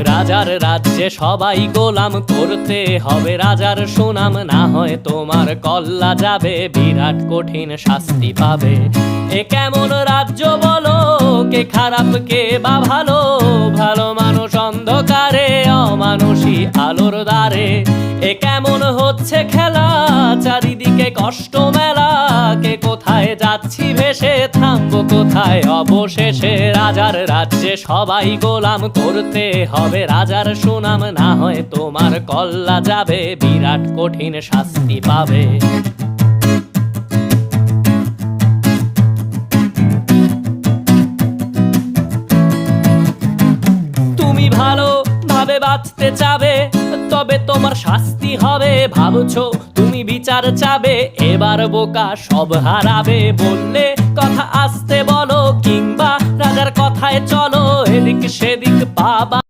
রাজার রাজ্যে সবাই গোলাম, করতে হবে রাজার সুনাম, না হয় তোমার কল্লা যাবে, বিরাট কঠিন শাস্তি পাবে। এ কেমন রাজ্য বলো, কে খারাপ কে বা ভালো, ভালো মানুষ অন্ধকারে, অমানুষী আলোর দ্বারে। এ কেমন হচ্ছে খেলা, চারিদিকে কষ্ট মেলা, কে কোথায় যাচ্ছি ভেসে, থামবো কোথায় অবশেষে। রাজার রাজ্যে সবাই গোলাম, করতে হবে রাজার সুনাম, না হয় তোমার কল্লা যাবে, বিরাট কঠিন শাস্তি পাবে। তুমি ভালো ভাবে বাঁচতে চাবে, তবে তোমার শাস্তি হবে। ভাবছো তুমি বিচার চাবে, এবার বোকা সব হারাবে। বললে কথা আস্তে বলো, কিংবা রাজার কথায় চলো, এদিক সেদিক পাবা।